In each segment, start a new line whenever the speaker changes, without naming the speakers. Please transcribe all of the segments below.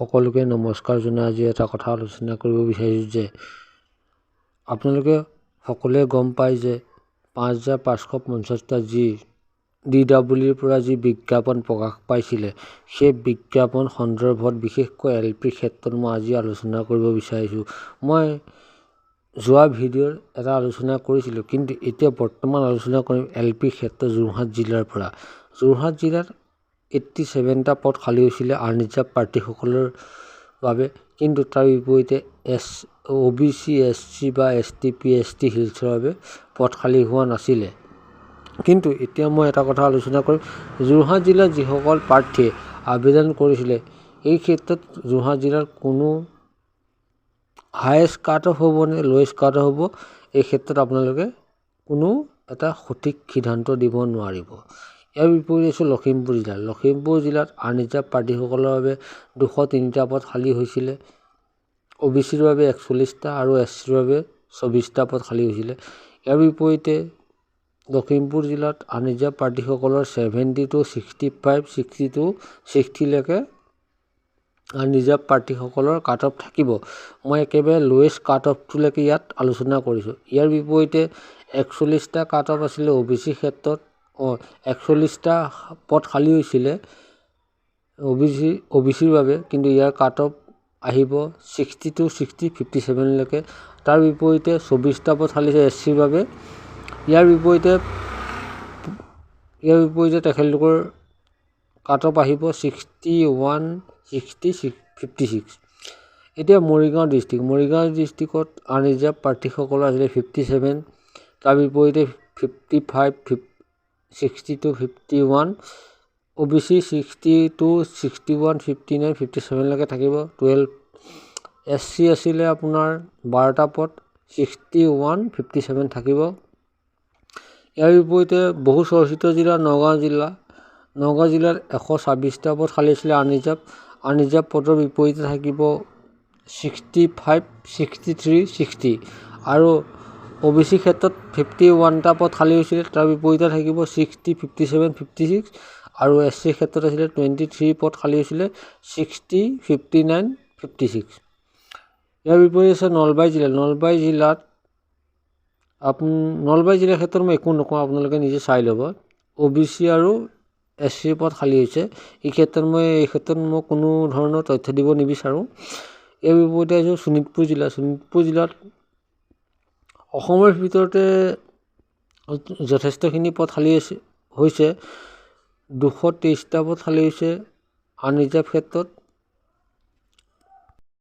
সকলোকে নমস্কাৰ জনাই আজি এটা কথা আলোচনা কৰিব বিচাৰিছোঁ যে আপোনালোকে সকলোৱে গম পায় যে ৫৫৫০টা যি DWৰ পৰা যি বিজ্ঞাপন প্ৰকাশ পাইছিলে সেই বিজ্ঞাপন সন্দৰ্ভত বিশেষকৈ LP ক্ষেত্ৰত মই আজি আলোচনা কৰিব বিচাৰিছোঁ। মই যোৱা ভিডিঅ'ৰ এটা আলোচনা কৰিছিলোঁ, কিন্তু এতিয়া বৰ্তমান আলোচনা কৰিম LP ক্ষেত্ৰত যোৰহাট জিলাৰ পৰা। যোৰহাট জিলাত 87টা পদ খালী হৈছিলে আনৰিজাৰ্ভ প্ৰাৰ্থীসকলৰ বাবে, কিন্তু তাৰ বিপৰীতে OBC SC বা ST PST হিলছৰ বাবে পদ খালী হোৱা নাছিলে। কিন্তু এতিয়া মই এটা কথা আলোচনা কৰিম, যোৰহাট জিলাত যিসকল প্ৰাৰ্থীয়ে আবেদন কৰিছিলে এই ক্ষেত্ৰত যোৰহাট জিলাৰ কোনো হায়েষ্ট কাট অফ হ'ব নে লৱেষ্ট কাট অফ হ'ব, এই ক্ষেত্ৰত আপোনালোকে কোনো এটা সঠিক সিদ্ধান্ত দিব নোৱাৰিব। ইয়াৰ বিপৰীতে আছে লখিমপুৰ জিলাত আনৰিজাৰ্ভ প্ৰাৰ্থীসকলৰ বাবে 203টা পদ খালী হৈছিলে। OBCৰ বাবে 41টা আৰু SCৰ বাবে 24টা পদ খালী হৈছিলে। ইয়াৰ বিপৰীতে লখিমপুৰ জিলাত আনৰিজাৰ্ভ প্ৰাৰ্থীসকলৰ 70 to 65, 60 to 60 লৈকে আনৰিজাৰ্ভ প্ৰাৰ্থীসকলৰ কাট অফ থাকিব। মই একেবাৰে লৱেষ্ট কাট অফটোলৈকে ইয়াত আলোচনা কৰিছোঁ। ইয়াৰ বিপৰীতে 41টা কাট অফ আছিলে OBC ক্ষেত্ৰত, 41টা পদ খালী হৈছিলে OBCৰ বাবে, কিন্তু ইয়াৰ কাট অফ আহিব 60 to 60, 57 লৈকে। তাৰ বিপৰীতে 24টা পদ খালী হৈছে SCৰ বাবে। ইয়াৰ বিপৰীতে তেখেতলোকৰ কাট অফ আহিব 61, 60, 56। এতিয়া মৰিগাঁও ডিষ্ট্ৰিক্টত আনৰিজাৰ্ভ প্ৰাৰ্থীসকলৰ আছিলে 57, তাৰ বিপৰীতে 55, 60 to 51, OBC 60 to 61, 59, 57 লৈকে থাকিব 12। SC আছিলে আপোনাৰ 12টা পদ 61, 57 থাকিব। ইয়াৰ বিপৰীতে বহু চৰ্চিত জিলা নগাঁও জিলাত 126টা পদ খালী আছিলে আনৰিজাৰ্ভ পদৰ বিপৰীতে থাকিব 65, 63, 60 আৰু OBC ক্ষেত্ৰত 51টা পদ খালী হৈছিলে, তাৰ বিপৰীতে থাকিব 60, 57, 56 আৰু SC ক্ষেত্ৰত আছিলে 23 পদ খালী হৈছিলে 60, 59, 56। ইয়াৰ বিপৰীতে আছে নলবাৰী জিলাৰ ক্ষেত্ৰত মই একো নকওঁ, আপোনালোকে নিজে চাই ল'ব। OBC আৰু SCৰ পদ খালী হৈছে। এই ক্ষেত্ৰত মই কোনো ধৰণৰ তথ্য দিব নিবিচাৰোঁ। ইয়াৰ বিপৰীতে আছে শোণিতপুৰ জিলাত অসমৰ ভিতৰতে যথেষ্টখিনি পদ খালী হৈছে। 223টা পদ খালী হৈছে আনৰিজাৰ্ভ ক্ষেত্ৰত।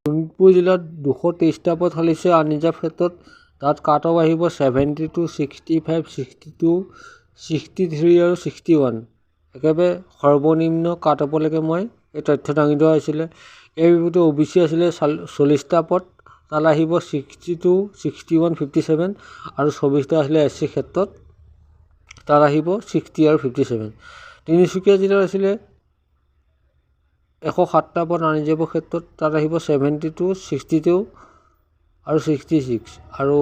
শোণিতপুৰ জিলাত 223টা পদ খালী হৈছে আনৰিজাৰ্ভ ক্ষেত্ৰত। তাত কাট অফ আহিব 70 to 65, 62, 63 আৰু 61। একেবাৰে সৰ্বনিম্ন কাট অফলৈকে মই এই তথ্য দাঙি ধৰা হৈছিলে। ইয়াৰ বিপৰীতে OBC আছিলে 40টা পদ, তাত আহিব 60 to 61, 57 আৰু 24টা আছিলে SC ক্ষেত্ৰত, তাত আহিব 60 আৰু 57। তিনিচুকীয়া জিলাত আছিলে 107টা পদ আনৰিজাৰ্ভৰ ক্ষেত্ৰত, তাত আহিব 70 to 62 আৰু 66 আৰু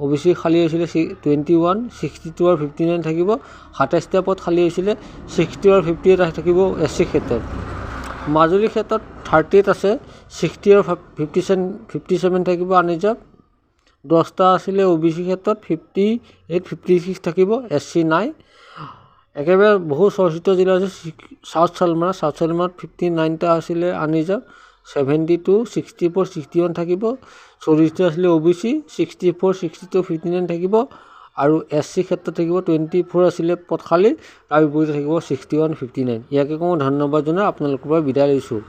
OBC খালী হৈছিলে 21, 62 আৰু 59 থাকিব। 27টা পদ খালী হৈছিলে 60 আৰু 58 থাকিব SC ক্ষেত্ৰত। মাজুলীৰ ক্ষেত্ৰত 38 আছে, 60 আৰু 57 থাকিব আনৰিজাৰ্ভ। 10টা আছিলে OBC ক্ষেত্ৰত, 58, 56 থাকিব, SC নাই। একেবাৰে বহু চৰ্চিত জিলা আছে চাউথ চালমাৰা 59টা আছিলে আনৰিজাৰ্ভ, 70 to 64, 61 থাকিব। 40টা আছিলে OBC, 64, 62, 59 থাকিব আৰু SC ক্ষেত্ৰত থাকিব 24 আছিলে পদ খালী, তাৰ বিপৰীতে থাকিব 61, 59। ইয়াকে কওঁ ধন্যবাদ জনাই আপোনালোকৰ পৰা বিদায় লৈছোঁ।